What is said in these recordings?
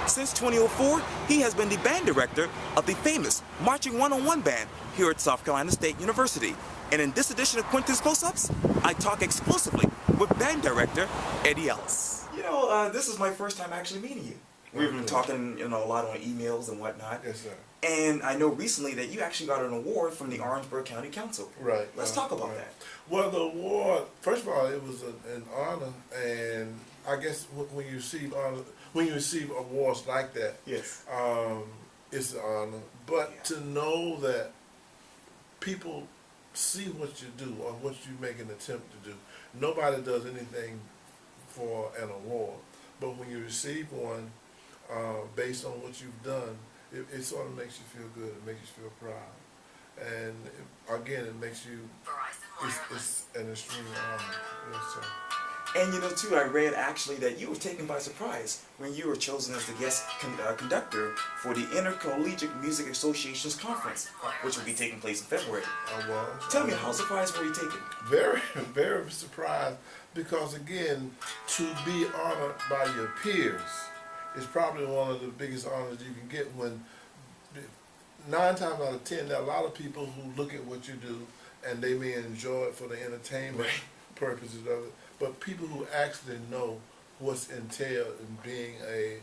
Since 2004, he has been the band director of the famous Marching 101 band here at South Carolina State University. And in this edition of Quintin's Close-Ups, I talk exclusively with band director Eddie Ellis. This is my first time actually meeting you. We've been talking, a lot on emails and whatnot. Yes, sir. And I know recently that you actually got an award from the Orangeburg County Council. Right. Let's talk about that. Well, the award, first of all, it was an honor, and I guess when you receive awards like that, yes, it's an honor. But to know that people see what you do or what you make an attempt to do, nobody does anything for an award. But when you receive one, based on what you've done, it sort of makes you feel good. It makes you feel proud, and again, it makes you. It's an extreme honor. Yes, sir. And too, I read actually that you were taken by surprise when you were chosen as the guest conductor for the Intercollegiate Music Association's conference, which will be taking place in February. I was. Tell me, how surprised were you taken? Very, very surprised, because again, to be honored by your peers is probably one of the biggest honors you can get. When 9 times out of 10, there are a lot of people who look at what you do and they may enjoy it for the entertainment purposes of it, but people who actually know what's entailed in being a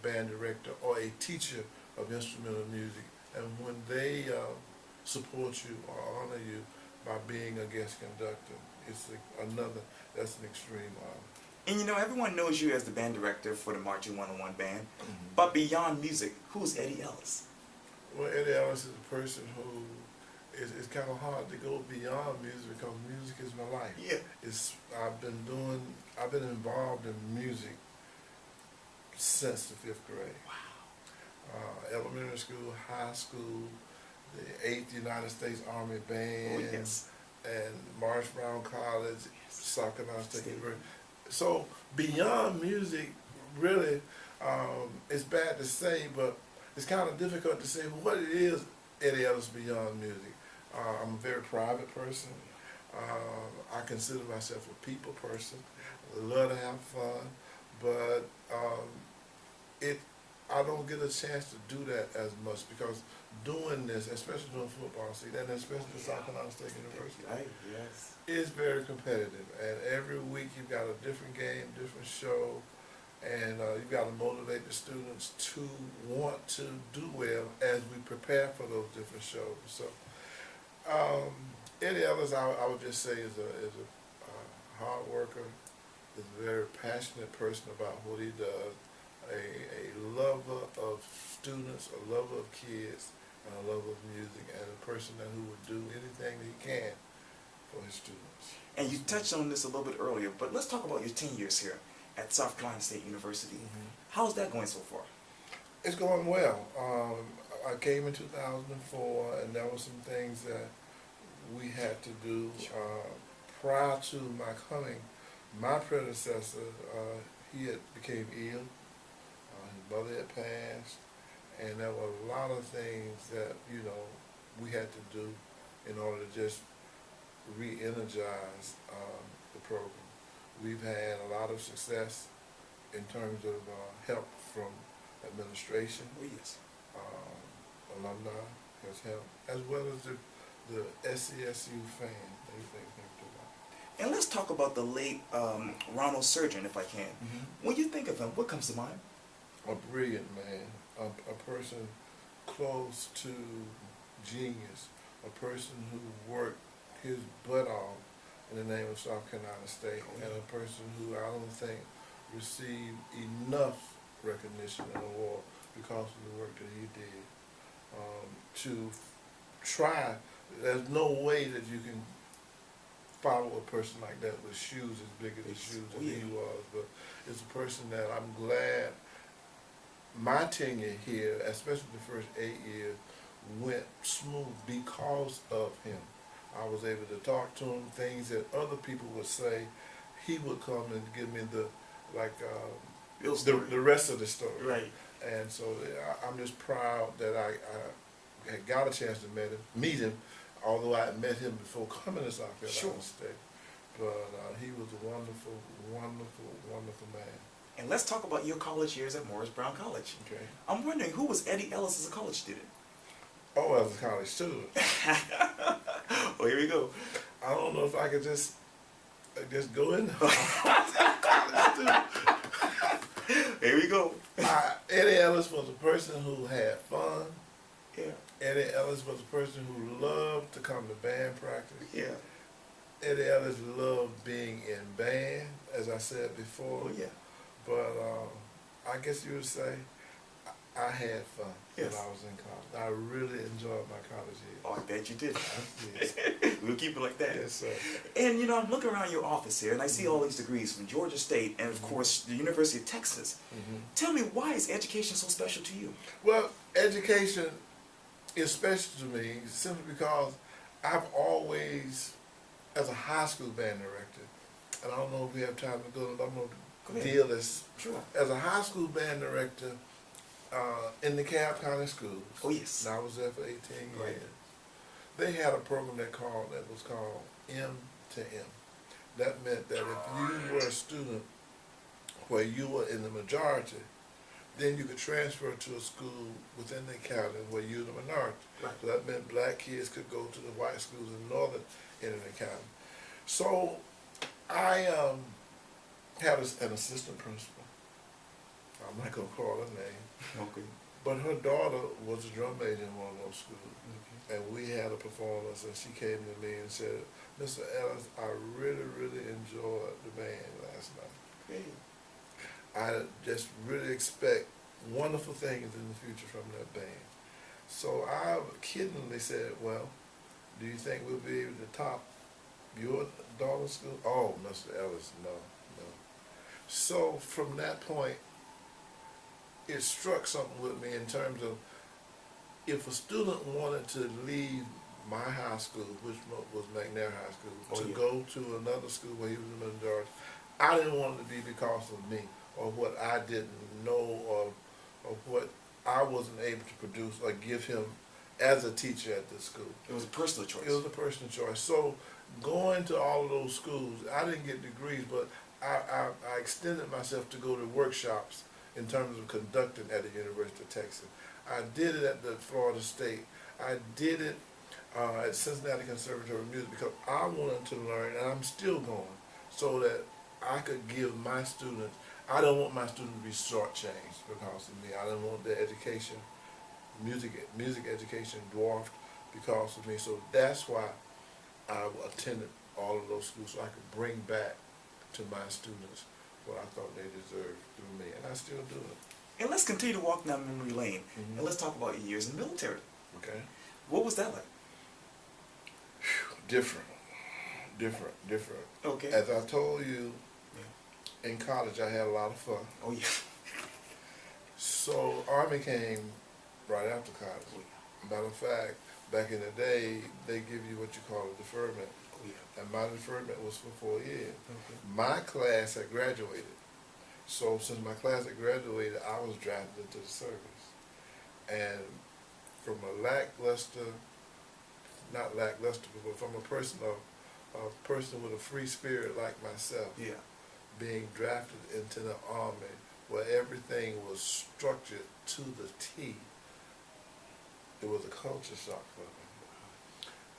band director or a teacher of instrumental music, and when they support you or honor you by being a guest conductor, it's that's an extreme honor. And everyone knows you as the band director for the Marching 101 band, but beyond music, who's Eddie Ellis? Well, Eddie Ellis is a person who it's kind of hard to go beyond music, because music is my life. Yeah. I've been involved in music since the 5th grade. Wow. Elementary school, high school, the 8th United States Army Band, and Morris Brown College, South Carolina State University. So beyond music, really, it's bad to say, but it's kind of difficult to say what it is, Eddie Ellis, beyond music. I'm a very private person. I consider myself a people person. I love to have fun, but I don't get a chance to do that as much, because doing this, especially doing football, and especially South Carolina State University, is very competitive. And every week you've got a different game, different show, and you've got to motivate the students to want to do well as we prepare for those different shows. So Eddie Ellis, I would just say, is a hard worker, is a very passionate person about what he does, a lover of students, a lover of kids, and a lover of music, and a person who would do anything that he can for his students. And you touched on this a little bit earlier, but let's talk about your 10 years here at South Carolina State University. How's that going so far? It's going well. I came in 2004, and there were some things that we had to do. Prior to my coming, my predecessor, he became ill. His mother had passed, and there were a lot of things that we had to do in order to just re-energize the program. We've had a lot of success in terms of help from administration. Alumni has helped, as well as the SCSU fan. And let's talk about the late Ronald Surgeon, if I can. When you think of him, what comes to mind? A brilliant man, a person close to genius, a person who worked his butt off in the name of South Carolina State, and a person who I don't think received enough recognition and award because of the work that he did. To try, there's no way that you can follow a person like that with shoes as big as the shoes that he was, but it's a person that I'm glad my tenure here, especially the first 8 years, went smooth because of him. I was able to talk to him, things that other people would say. He would come and give me the rest of the story. Right. And so I'm just proud that I had got a chance to meet him, although I had met him before coming to South Carolina State. But he was a wonderful, wonderful, wonderful man. And let's talk about your college years at Morris Brown College. Okay. I'm wondering, who was Eddie Ellis as a college student? Oh, as a college student. Well, here we go. I don't know if I could just go in there. College student. Here we go. Eddie Ellis was a person who had fun. Yeah. Eddie Ellis was a person who loved to come to band practice. Yeah. Eddie Ellis loved being in band, as I said before. Oh, yeah. But I guess you would say I had fun Yes. when I was in college. I really enjoyed my college years. Oh, I bet you did. Yes. We'll keep it like that. Yes, sir. And you know, I'm looking around your office here, and I see all these degrees from Georgia State and, of course, the University of Texas. Tell me, why is education so special to you? Well, education is special to me simply because I've always, as a high school band director, and I don't know if we have time to go, but I'm going to deal this. Sure. As a high school band director in the Cobb County schools, Oh, yes. and I was there for 18 Right. years, they had a program that was called M to M. That meant that if you were a student where you were in the majority, then you could transfer to a school within the county where you were the minority. Right. So that meant black kids could go to the white schools in the northern end of the county. So I had an assistant principal. I'm not going to call her name. Okay. But her daughter was a drum major in one of those schools. And we had a performance, and she came to me and said, "Mr. Ellis, I really, really enjoyed the band last night. Great. I just really expect wonderful things in the future from that band." So I kiddingly said, "Well, do you think we'll be able to top your daughter's school?" "Oh, Mr. Ellis, no. So from that point, it struck something with me in terms of, if a student wanted to leave my high school, which was McNair High School, to go to another school where he was in the majority, I didn't want it to be because of me or what I didn't know or what I wasn't able to produce or give him as a teacher at the school. It was a personal choice. It was a personal choice. So going to all of those schools, I didn't get degrees, but I extended myself to go to workshops in terms of conducting at the University of Texas. I did it at the Florida State. I did it at Cincinnati Conservatory of Music because I wanted to learn, and I'm still going, so that I could give my students, I don't want my students to be shortchanged because of me. I don't want their education, music education dwarfed because of me. So that's why I attended all of those schools, so I could bring back to my students what I thought they deserved through me, and I still do it. And let's continue to walk down memory lane, and let's talk about your years in the military. Okay. What was that like? Different. Okay. As I told you, in college I had a lot of fun. Oh, yeah. So Army came right after college. Oh, yeah. Matter of fact, back in the day, they give you what you call a deferment. Oh, yeah. And my deferment was for 4 years. Okay. My class had graduated. So since my class had graduated, I was drafted into the service. And from a not lackluster, but from a person with a free spirit like myself, Yeah. being drafted into the Army where everything was structured to the T, it was a culture shock for me.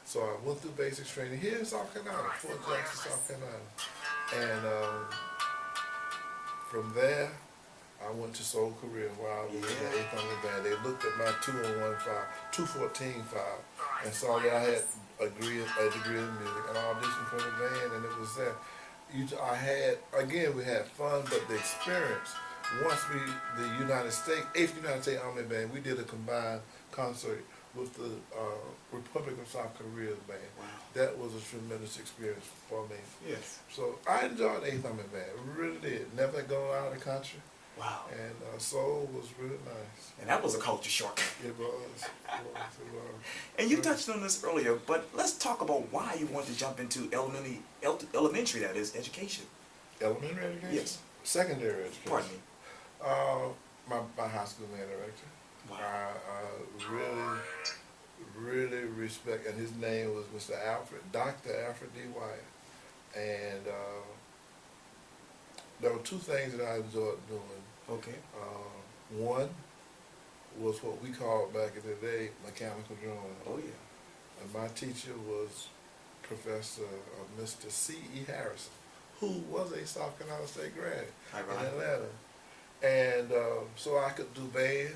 So I went through basic training here in South Carolina, Fort Jackson, South Carolina. And from there, I went to Soul Korea where I was in the 8th Army Band. They looked at my 214 file and saw that I had a degree in music, and I auditioned for the band, and it was there. We had fun, but the experience, once the 8th United States Army Band, we did a combined concert with the Republic of South Korea's band. Wow. That was a tremendous experience for me. Yes. So I enjoyed the 8th Army Band, really did. Never gone out of the country. Wow. And Seoul was really nice. And that was a culture shock. It was. And you touched on this earlier, but let's talk about why you wanted to jump into elementary, that is, education. Elementary education? Yes. Secondary education. Pardon me. My high school band director. Wow. I really respect, and his name was Dr. Alfred D. Wyatt. And there were two things that I enjoyed doing. Okay. One was what we called back in the day mechanical drawing. Oh yeah. And my teacher was Professor Mr. C.E. Harrison, who was a South Carolina State grad in Atlanta. And so I could do band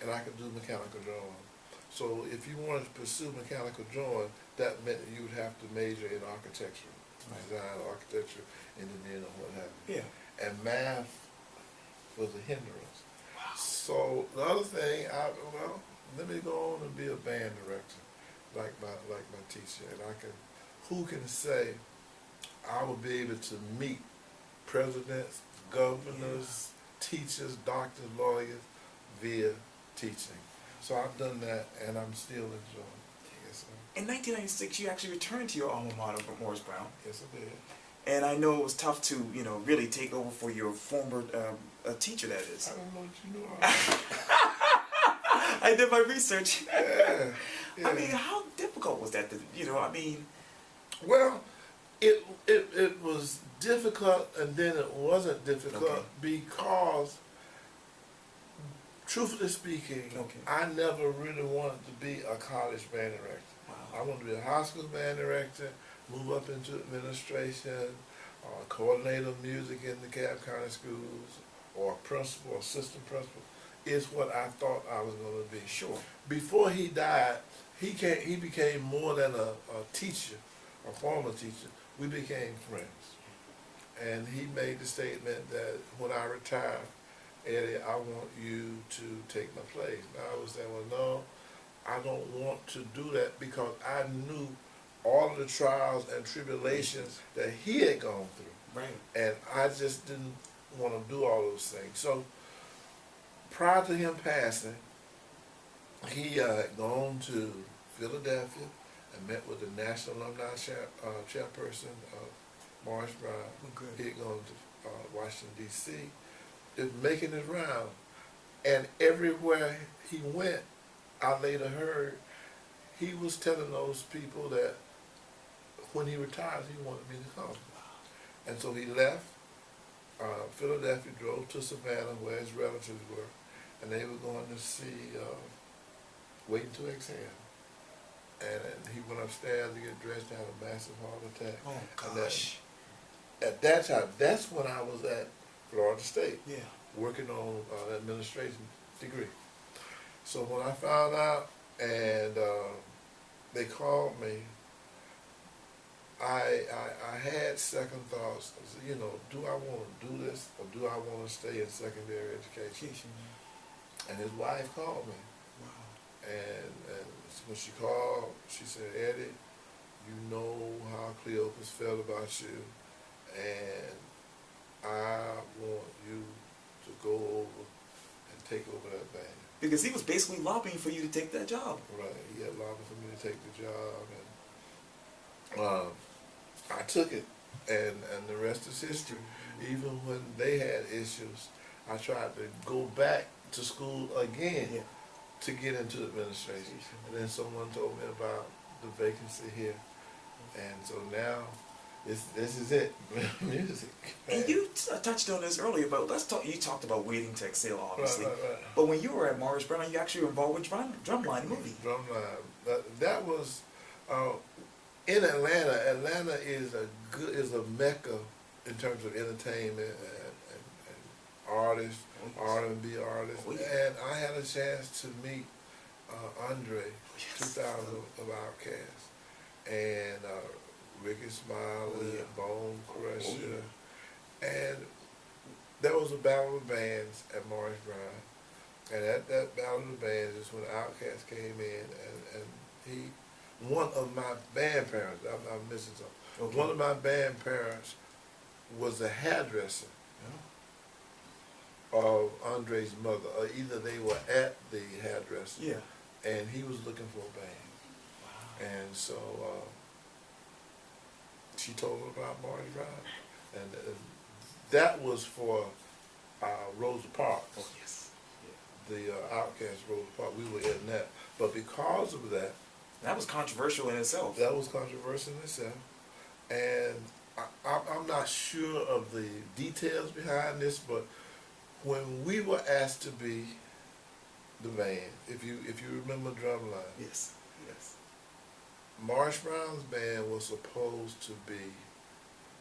and I could do mechanical drawing. So if you wanted to pursue mechanical drawing, that meant that you would have to major in architecture, design, architecture, engineering, or what have you. Yeah. And math was a hindrance. Wow. So the other thing, let me go on and be a band director, like my teacher, and who can say I will be able to meet presidents, governors, teachers, doctors, lawyers via teaching. So I've done that, and I'm still enjoying it. Yes, sir. In 1996, you actually returned to your alma mater from Morris Brown. Yes, I did. And I know it was tough to, really take over for your former teacher, that is. I don't know what you know. I did my research. Yeah. I mean, how difficult was that? Well, it was difficult, and then it wasn't difficult because, truthfully speaking, I never really wanted to be a college band director. Wow. I wanted to be a high school band director, move up into administration, coordinator of music in the Cobb County schools, or principal, assistant principal, is what I thought I was going to be. Sure. Before he died, he became more than a teacher, a former teacher. We became friends. And he made the statement that when I retire, Eddie, I want you to take my place. Now I was saying, well, no, I don't want to do that because I knew all of the trials and tribulations that he had gone through. Right. And I just didn't want to do all those things. So prior to him passing, he had gone to Philadelphia and met with the National Alumni Chairperson of Morris Brown. Okay. He had gone to Washington, D.C., just making his round. And everywhere he went, I later heard, he was telling those people that when he retires, he wanted me to come. And so he left Philadelphia, drove to Savannah, where his relatives were, and they were going to see Waiting to Exhale. And he went upstairs to get dressed, had a massive heart attack. Oh, gosh. At that time, that's when I was at Florida State, working on an administration degree. So when I found out and they called me, I had second thoughts. I said, do I want to do this or do I want to stay in secondary education? And his wife called me. Wow. And when she called, she said, Eddie, you know how Cleopas felt about you, and I want you to go over and take over that band. Because he was basically lobbying for you to take that job. Right, he had lobbied for me to take the job, and I took it, and the rest is history. Even when they had issues, I tried to go back to school again to get into administration. And then someone told me about the vacancy here, and so now this is it, music. And you touched on this earlier, but let's talk. You talked about Waiting to Exhale, obviously. Right. But when you were at Morris Brown, you actually were involved with Drumline movie. Drumline. That was in Atlanta. Atlanta is a mecca in terms of entertainment and artists, R&B artists. And I had a chance to meet Andre, 2000 of Outkast, and Ricky Smiley, Bone Crusher, and there was a battle of bands at Morris Brown, and at that battle of the bands is when Outkast came in, and one of my band parents, I'm missing something, one of my band parents was a hairdresser of Andre's mother, or either they were at the hairdresser, and he was looking for a band. Wow. And so she told him about Morris Brown, and that was for Rosa Parks. Oh, yes. The Outkast Rosa Parks. We were in that, but because of that, that was controversial in itself. That was controversial in itself, and I'm not sure of the details behind this, but when we were asked to be the band, if you remember Drumline, Yes. Yes. Marsh Brown's band was supposed to be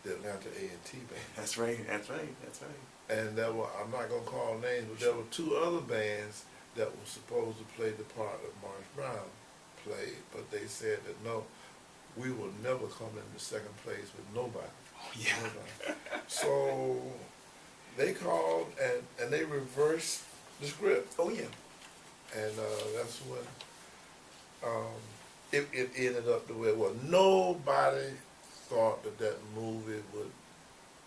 the Atlanta A&T band. That's right. That's right. That's right. And there were, I'm not going to call names, but there were two other bands that were supposed to play the part that Marsh Brown played, but they said that no, we will never come into second place with nobody. Oh, yeah. Nobody. So they called and they reversed the script. Oh, yeah. And that's when it ended up the way it was. Nobody thought that movie would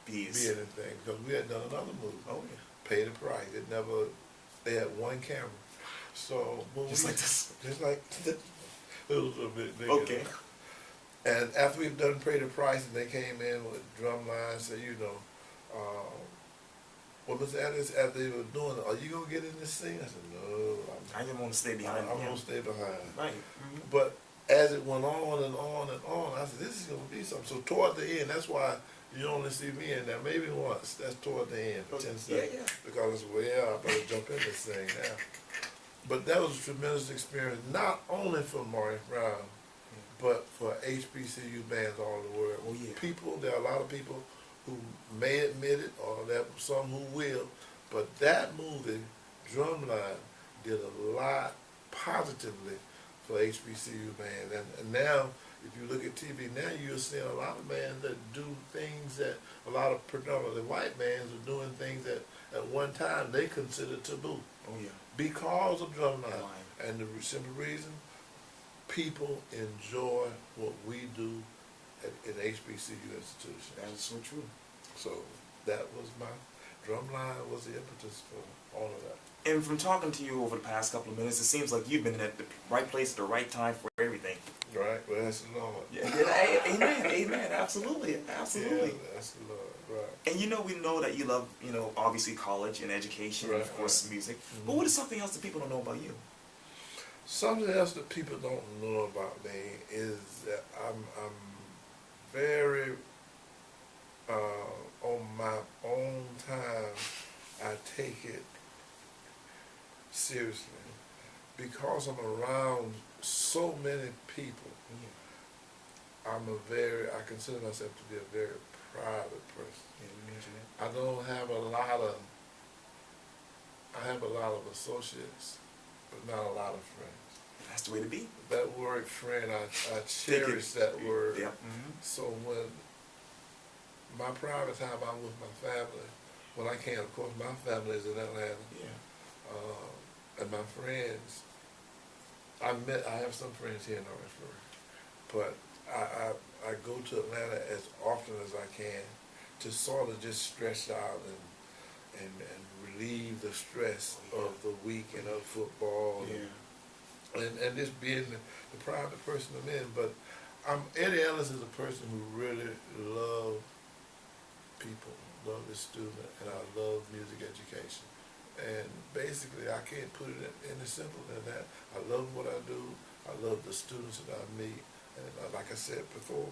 Be anything, because we had done another movie. Oh, yeah. Pay the price. It never. They had one camera, so when Just like this. just like it was a bit bigger. Okay. And after we've done Pay the Price, and they came in with Drumline, said, well, Mr. Ellis, after they were doing it, are you gonna get in this scene? I said, no, I didn't want to stay behind. I'm gonna stay behind. Right. Mm-hmm. But as it went on and on and on, I said, this is gonna be something. So toward the end, that's why you only see me in there maybe once. That's toward the end, for 10 seconds. Yeah. Because I said, well, yeah, I better jump in this thing now. But that was a tremendous experience, not only for Marsh Brown, but for HBCU bands all over the world. Oh, yeah. People, there are a lot of people who may admit it, or there are some who will, but that movie, Drumline, did a lot positively for HBCU bands. And now, if you look at TV now, you're seeing a lot of bands that do things that a lot of predominantly white bands are doing things that at one time they considered taboo. Oh, yeah. Because of Drumline. Right. And the simple reason, people enjoy what we do in HBCU institutions. That is so true. So that was Drumline was the impetus for all of that. And from talking to you over the past couple of minutes, it seems like you've been at the right place at the right time for everything. Right? Well, that's the Lord. Yeah. Amen. Amen. Absolutely. Absolutely. Yeah, that's the Lord. Right. And we know that you love, obviously college and education and of course music. Mm-hmm. But what is something else that people don't know about you? Something else that people don't know about me is that I'm very on my own time. I take it seriously because I'm around so many people. I consider myself to be a very private person. Yeah, you mentioned that. I don't have a lot of. I have a lot of associates, but not a lot of friends. That's the way to be. That word friend, I cherish that word. Yeah. Mm-hmm. So when my private time, I'm with my family. When I can, of course, my family is in Atlanta. Yeah. And my friends, I have some friends here in Orangeburg, but I go to Atlanta as often as I can to sort of just stretch out and relieve the stress of the week and of football. Yeah. And just being the private person I'm in. But Eddie Ellis is a person who really loves people, love his student, and I love music education. And basically, I can't put it any simpler than that. I love what I do. I love the students that I meet. And like I said before,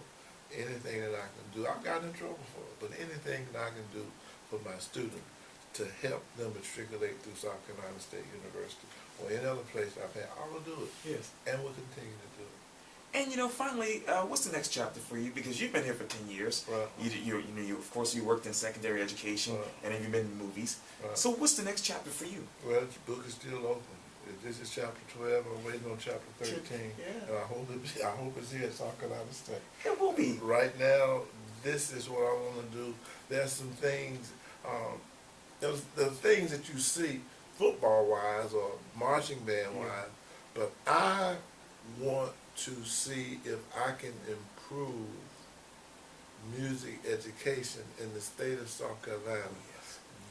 anything that I can do, I've gotten in trouble for it, but anything that I can do for my student to help them matriculate through South Carolina State University or any other place I've had, I will do it. Yes. And will continue to do it. And finally, what's the next chapter for you? Because you've been here for 10 years. Right. You of course you worked in secondary education, Right. and then you've been in movies. Right. So what's the next chapter for you? Well, the book is still open. This is chapter 12. I'm waiting on chapter 13. Yeah. And I hope it's here at South Carolina State. It will be. Right now, this is what I want to do. There's some things, there's things that you see football-wise or marching band-wise, but I want to see if I can improve music education in the state of South Carolina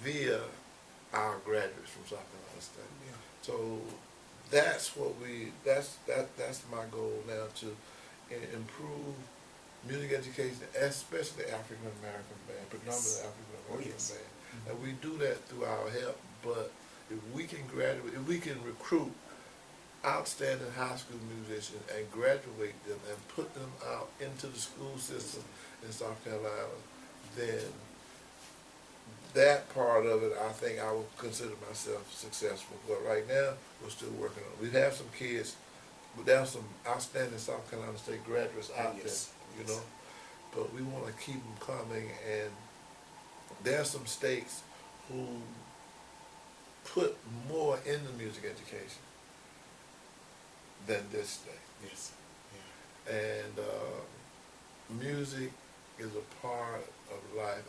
via our graduates from South Carolina State. Yeah. So that's what that's my goal now, to improve music education, especially African American band, predominantly African American band. Mm-hmm. And we do that through our help, but if we can graduate, if we can recruit outstanding high school musicians and graduate them and put them out into the school system in South Carolina, then that part of it, I think I would consider myself successful. But right now, we're still working on it. We have some kids, but there's some outstanding South Carolina State graduates out there, you know. But we want to keep them coming, and there's some states who put more in the music education than this state. Yes. Yeah. And music is a part of life.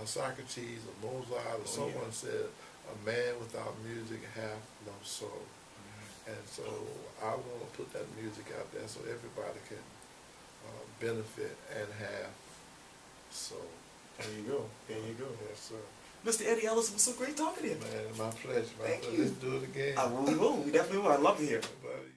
Socrates or Mozart or someone said, "A man without music hath no soul." And so I want to put that music out there so everybody can benefit and have soul. There you go. There you go. Yes, sir. Mr. Eddie Ellis, it was so great talking to you. Man, my pleasure. Thank you. Let's do it again. We will. We definitely will. I'd love to hear it. Everybody.